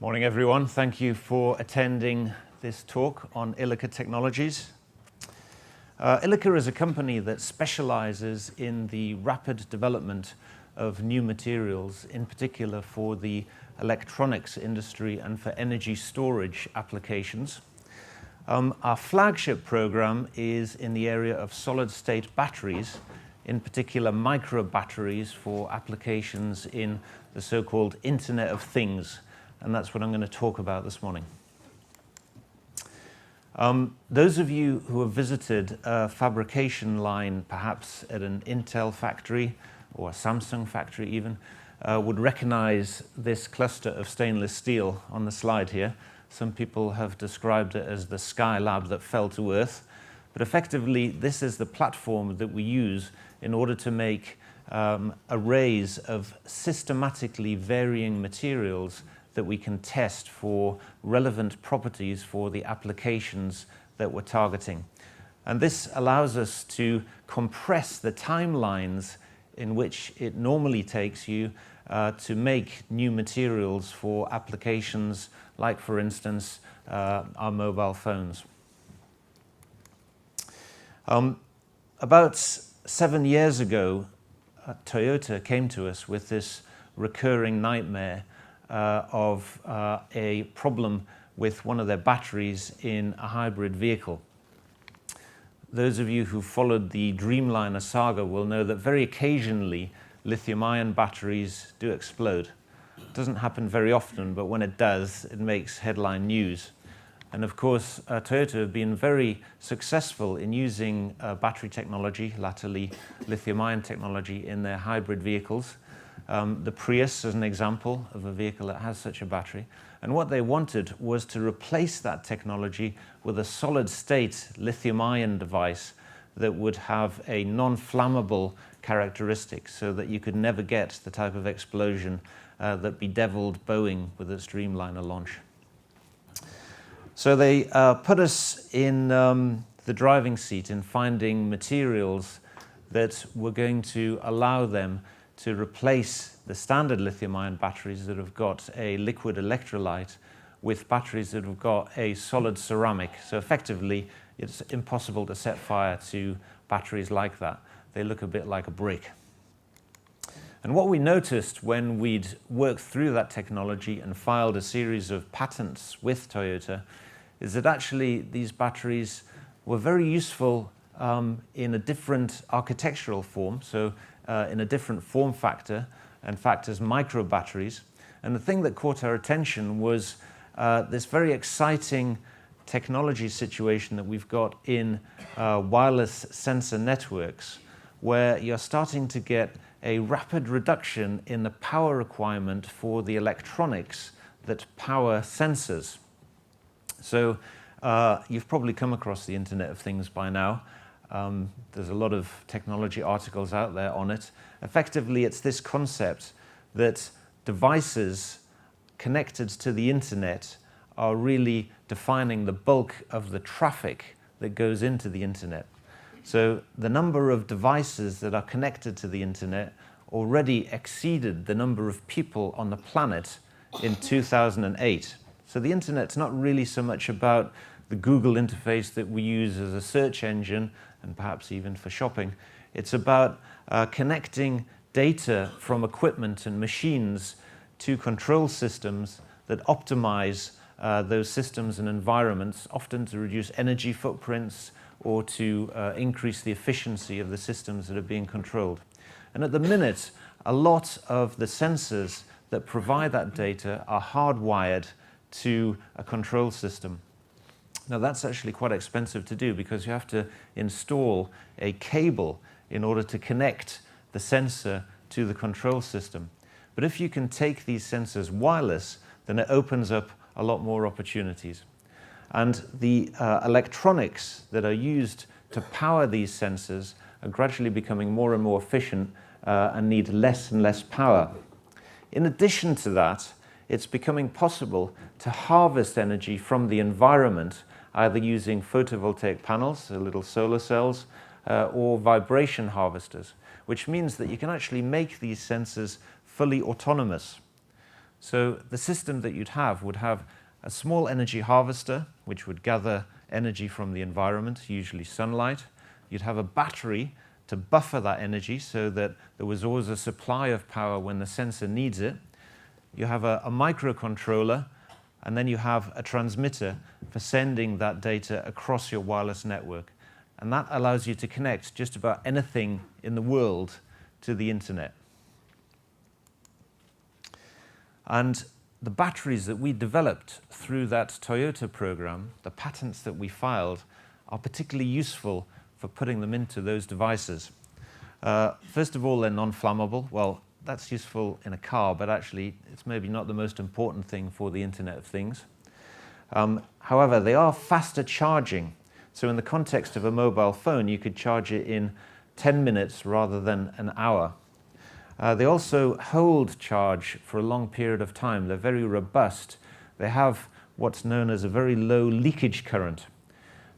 Morning everyone, thank you for attending this talk on Ilika technologies. Ilika is a company that specializes in the rapid development of new materials, in particular for the electronics industry and for energy storage applications. Our flagship program is in the area of solid-state batteries, in particular micro batteries for applications in the so-called Internet of Things. And that's what I'm going to talk about this morning. Those of you who have visited a fabrication line, perhaps at an Intel factory or a Samsung factory even, would recognize this cluster of stainless steel on the slide here. Some people have described it as the Skylab that fell to Earth. But effectively, this is the platform that we use in order to make arrays of systematically varying materials that we can test for relevant properties for the applications that we're targeting. And this allows us to compress the timelines in which it normally takes you to make new materials for applications like, for instance, our mobile phones. About 7 years ago, Toyota came to us with this recurring nightmare of a problem with one of their batteries in a hybrid vehicle. Those of you who followed the Dreamliner saga will know that very occasionally lithium-ion batteries do explode. It doesn't happen very often, but when it does, it makes headline news. And of course, Toyota have been very successful in using battery technology, latterly lithium-ion technology, in their hybrid vehicles. The Prius is an example of a vehicle that has such a battery. And what they wanted was to replace that technology with a solid-state lithium-ion device that would have a non-flammable characteristic so that you could never get the type of explosion that bedeviled Boeing with its Dreamliner launch. So they put us in the driving seat in finding materials that were going to allow them to replace the standard lithium-ion batteries that have got a liquid electrolyte with batteries that have got a solid ceramic. So effectively, it's impossible to set fire to batteries like that. They look a bit like a brick. And what we noticed when we'd worked through that technology and filed a series of patents with Toyota is that actually these batteries were very useful in a different architectural form, so in a different form factor, in fact as micro batteries. And the thing that caught our attention was this very exciting technology situation that we've got in wireless sensor networks, where you're starting to get a rapid reduction in the power requirement for the electronics that power sensors. So you've probably come across the Internet of Things by now. There's a lot of technology articles out there on it. Effectively, it's this concept that devices connected to the internet are really defining the bulk of the traffic that goes into the internet. So the number of devices that are connected to the internet already exceeded the number of people on the planet in 2008. So the internet's not really so much about the Google interface that we use as a search engine, and perhaps even for shopping. It's about connecting data from equipment and machines to control systems that optimize those systems and environments, often to reduce energy footprints or to increase the efficiency of the systems that are being controlled. And at the minute, a lot of the sensors that provide that data are hardwired to a control system. Now that's actually quite expensive to do because you have to install a cable in order to connect the sensor to the control system. But if you can take these sensors wireless, then it opens up a lot more opportunities. And the electronics that are used to power these sensors are gradually becoming more and more efficient and need less and less power. In addition to that, it's becoming possible to harvest energy from the environment, either using photovoltaic panels, so little solar cells, or vibration harvesters, which means that you can actually make these sensors fully autonomous. So the system that you'd have would have a small energy harvester, which would gather energy from the environment, usually sunlight. You'd have a battery to buffer that energy so that there was always a supply of power when the sensor needs it. You have a microcontroller, and then you have a transmitter for sending that data across your wireless network. And that allows you to connect just about anything in the world to the internet. And the batteries that we developed through that Toyota program, the patents that we filed, are particularly useful for putting them into those devices. First of all, they're non-flammable. Well, that's useful in a car, but actually it's maybe not the most important thing for the Internet of Things. However, they are faster charging. So in the context of a mobile phone, you could charge it in 10 minutes rather than an hour. They also hold charge for a long period of time. They're very robust. They have what's known as a very low leakage current.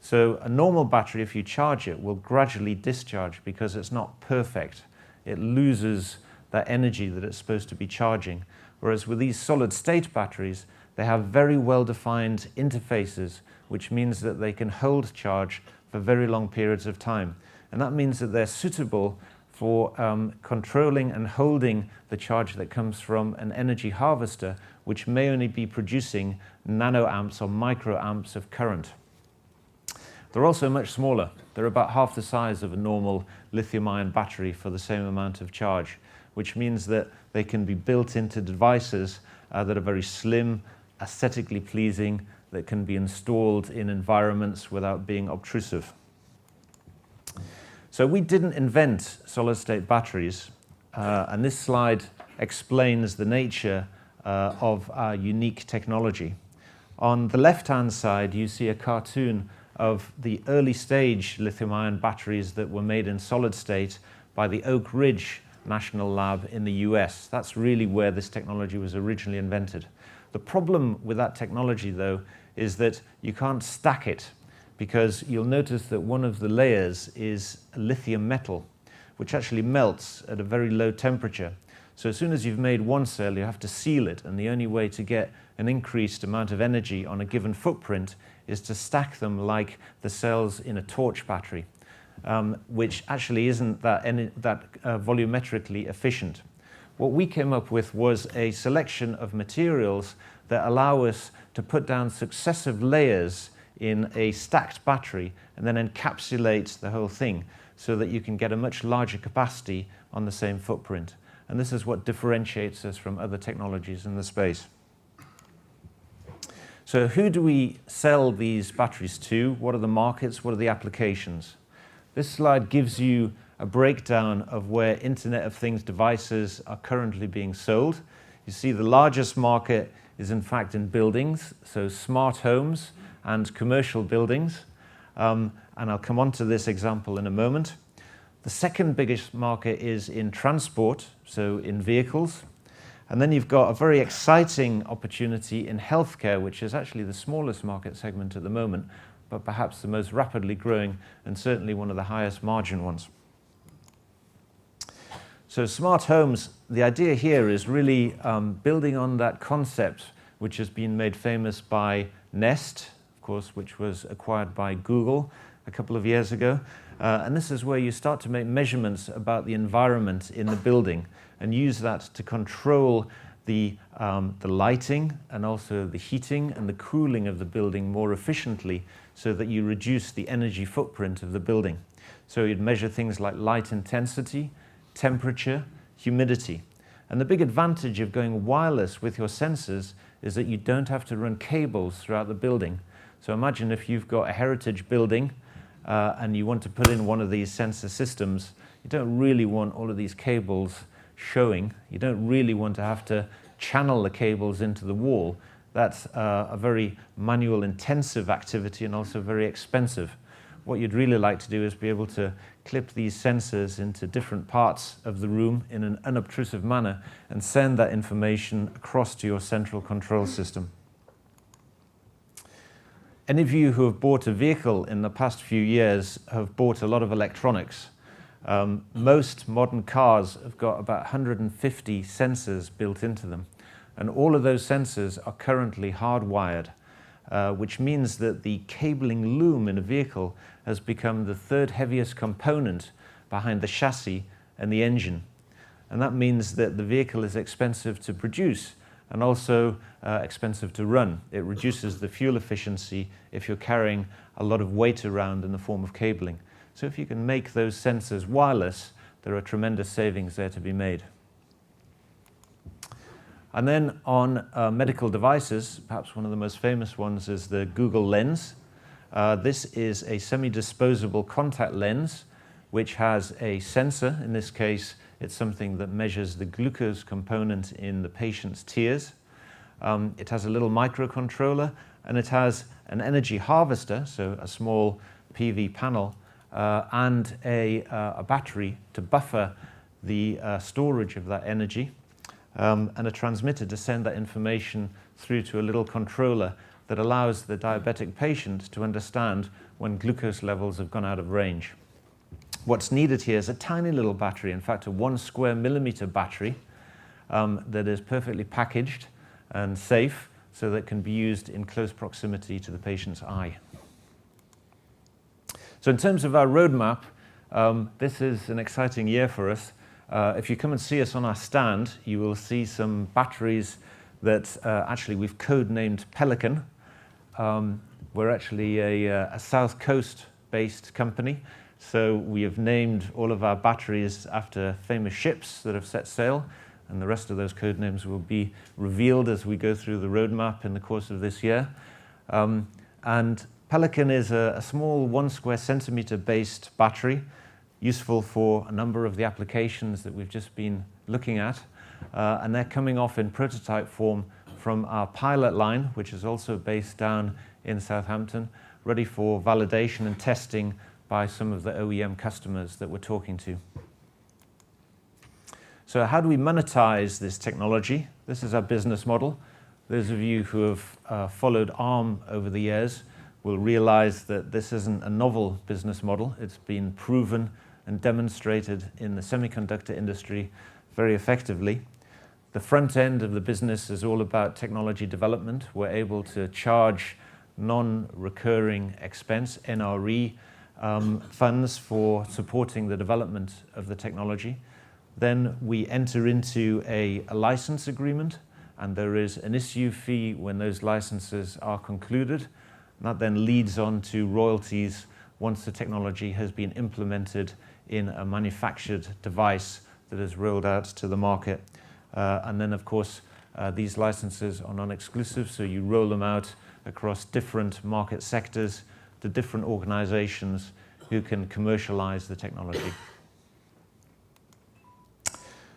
So a normal battery, if you charge it, will gradually discharge because it's not perfect. It loses that energy that it's supposed to be charging. Whereas with these solid-state batteries, they have very well-defined interfaces, which means that they can hold charge for very long periods of time. And that means that they're suitable for controlling and holding the charge that comes from an energy harvester, which may only be producing nanoamps or microamps of current. They're also much smaller. They're about half the size of a normal lithium-ion battery for the same amount of charge, which means that they can be built into devices that are very slim, aesthetically pleasing, that can be installed in environments without being obtrusive. So we didn't invent solid-state batteries, and this slide explains the nature of our unique technology. On the left-hand side, you see a cartoon of the early-stage lithium-ion batteries that were made in solid-state by the Oak Ridge National Lab in the US. That's really where this technology was originally invented. The problem with that technology, though, is that you can't stack it, because you'll notice that one of the layers is a lithium metal, which actually melts at a very low temperature. So as soon as you've made one cell, you have to seal it, and the only way to get an increased amount of energy on a given footprint is to stack them like the cells in a torch battery, which actually isn't that volumetrically efficient. What we came up with was a selection of materials that allow us to put down successive layers in a stacked battery and then encapsulate the whole thing so that you can get a much larger capacity on the same footprint. And this is what differentiates us from other technologies in the space. So who do we sell these batteries to? What are the markets? What are the applications? This slide gives you a breakdown of where Internet of Things devices are currently being sold. You see the largest market is in fact in buildings, so smart homes and commercial buildings. And I'll come on to this example in a moment. The second biggest market is in transport, so in vehicles. And then you've got a very exciting opportunity in healthcare, which is actually the smallest market segment at the moment, but perhaps the most rapidly growing and certainly one of the highest margin ones. So smart homes, the idea here is really building on that concept which has been made famous by Nest, of course, which was acquired by Google a couple of years ago. And this is where you start to make measurements about the environment in the building and use that to control the lighting and also the heating and the cooling of the building more efficiently so that you reduce the energy footprint of the building. So you'd measure things like light intensity, temperature, humidity. And the big advantage of going wireless with your sensors is that you don't have to run cables throughout the building. So imagine if you've got a heritage building and you want to put in one of these sensor systems, you don't really want all of these cables showing. You don't really want to have to channel the cables into the wall. That's a very manual intensive activity and also very expensive. What you'd really like to do is be able to clip these sensors into different parts of the room in an unobtrusive manner and send that information across to your central control system. Any of you who have bought a vehicle in the past few years have bought a lot of electronics. Most modern cars have got about 150 sensors built into them. And all of those sensors are currently hardwired, which means that the cabling loom in a vehicle has become the third heaviest component behind the chassis and the engine. And that means that the vehicle is expensive to produce and also expensive to run. It reduces the fuel efficiency if you're carrying a lot of weight around in the form of cabling. So if you can make those sensors wireless, there are tremendous savings there to be made. And then on medical devices, perhaps one of the most famous ones is the Google Lens. This is a semi-disposable contact lens which has a sensor. In this case, it's something that measures the glucose component in the patient's tears. It has a little microcontroller, and it has an energy harvester, so a small PV panel, and a battery to buffer the storage of that energy, and a transmitter to send that information through to a little controller that allows the diabetic patient to understand when glucose levels have gone out of range. What's needed here is a tiny little battery, in fact a 1 square millimeter battery that is perfectly packaged and safe so that it can be used in close proximity to the patient's eye. So in terms of our roadmap, this is an exciting year for us. If you come and see us on our stand, you will see some batteries that actually we've code-named Pelican. We're actually a South Coast-based company, so we have named all of our batteries after famous ships that have set sail, and the rest of those code names will be revealed as we go through the roadmap in the course of this year. And Pelican is a small 1 square centimeter based battery, useful for a number of the applications that we've just been looking at. And they're coming off in prototype form from our pilot line, which is also based down in Southampton, ready for validation and testing by some of the OEM customers that we're talking to. So how do we monetize this technology? This is our business model. Those of you who have followed ARM over the years will realize that this isn't a novel business model. It's been proven and demonstrated in the semiconductor industry very effectively. The front end of the business is all about technology development. We're able to charge non-recurring expense, NRE, funds for supporting the development of the technology. Then we enter into a license agreement, and there is an issue fee when those licenses are concluded. And that then leads on to royalties once the technology has been implemented in a manufactured device that is rolled out to the market. And then, of course, these licenses are non-exclusive, so you roll them out across different market sectors to different organizations who can commercialize the technology.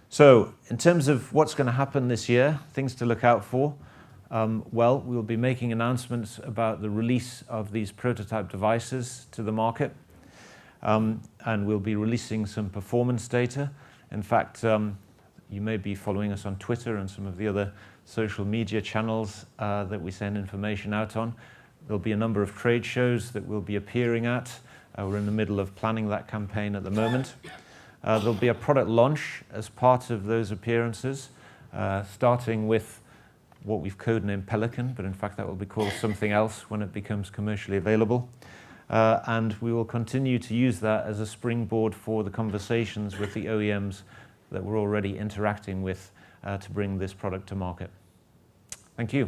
So, in terms of what's going to happen this year, things to look out for, well, we'll be making announcements about the release of these prototype devices to the market, and we'll be releasing some performance data. In fact, you may be following us on Twitter and some of the other social media channels that we send information out on. There'll be a number of trade shows that we'll be appearing at. We're in the middle of planning that campaign at the moment. There'll be a product launch as part of those appearances, starting with what we've codenamed Pelican, but in fact that will be called something else when it becomes commercially available. And we will continue to use that as a springboard for the conversations with the OEMs that we're already interacting with to bring this product to market. Thank you.